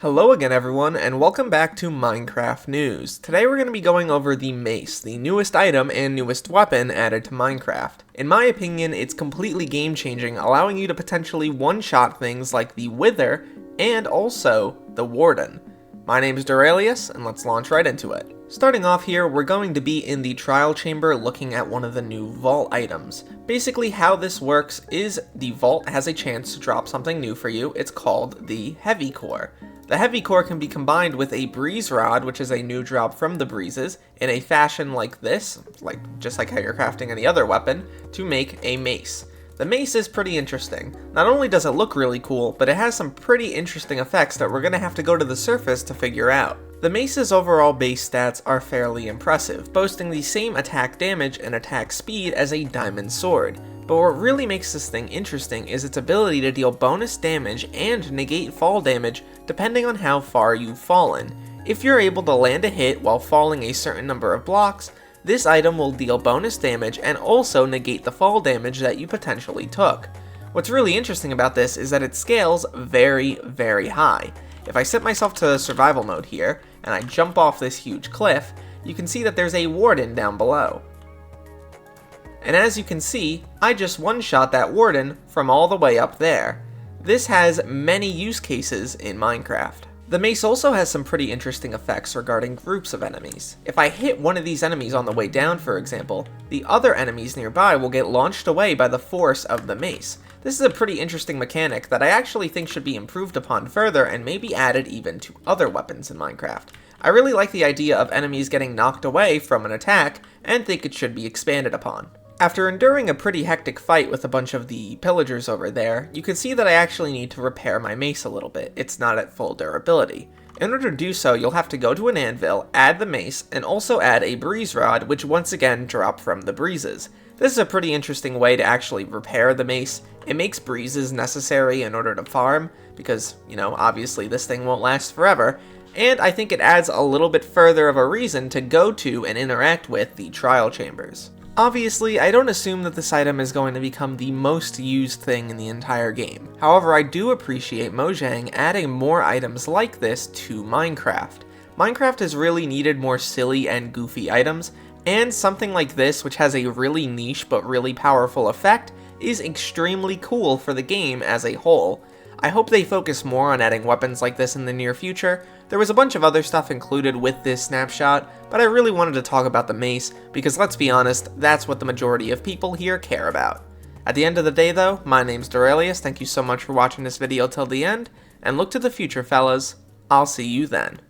Hello again everyone, and welcome back to Minecraft News. Today we're going to be going over the Mace, the newest item and newest weapon added to Minecraft. In my opinion, it's completely game-changing, allowing you to potentially one-shot things like the Wither and also the Warden. My name is Duralius, and let's launch right into it. Starting off here, we're going to be in the trial chamber looking at one of the new vault items. Basically how this works is the vault has a chance to drop something new for you. It's called the Heavy Core. The Heavy Core can be combined with a Breeze Rod, which is a new drop from the Breezes, in a fashion like this, just like how you're crafting any other weapon, to make a mace. The mace is pretty interesting. Not only does it look really cool, but it has some pretty interesting effects that we're going to have to go to the surface to figure out. The mace's overall base stats are fairly impressive, boasting the same attack damage and attack speed as a diamond sword. But what really makes this thing interesting is its ability to deal bonus damage and negate fall damage depending on how far you've fallen. If you're able to land a hit while falling a certain number of blocks, this item will deal bonus damage and also negate the fall damage that you potentially took. What's really interesting about this is that it scales very, very high. If I set myself to survival mode here, and I jump off this huge cliff, you can see that there's a Warden down below. And as you can see, I just one-shot that Warden from all the way up there. This has many use cases in Minecraft. The mace also has some pretty interesting effects regarding groups of enemies. If I hit one of these enemies on the way down, for example, the other enemies nearby will get launched away by the force of the mace. This is a pretty interesting mechanic that I actually think should be improved upon further and maybe added even to other weapons in Minecraft. I really like the idea of enemies getting knocked away from an attack and think it should be expanded upon. After enduring a pretty hectic fight with a bunch of the pillagers over there, you can see that I actually need to repair my mace a little bit. It's not at full durability. In order to do so, you'll have to go to an anvil, add the mace, and also add a breeze rod, which once again drop from the breezes. This is a pretty interesting way to actually repair the mace. It makes breezes necessary in order to farm, because, obviously this thing won't last forever, and I think it adds a little bit further of a reason to go to and interact with the trial chambers. Obviously, I don't assume that this item is going to become the most used thing in the entire game. However, I do appreciate Mojang adding more items like this to Minecraft. Minecraft has really needed more silly and goofy items, and something like this, which has a really niche but really powerful effect, is extremely cool for the game as a whole. I hope they focus more on adding weapons like this in the near future. There was a bunch of other stuff included with this snapshot, but I really wanted to talk about the mace, because let's be honest, that's what the majority of people here care about. At the end of the day though, my name's Duralius, thank you so much for watching this video till the end, and look to the future fellas, I'll see you then.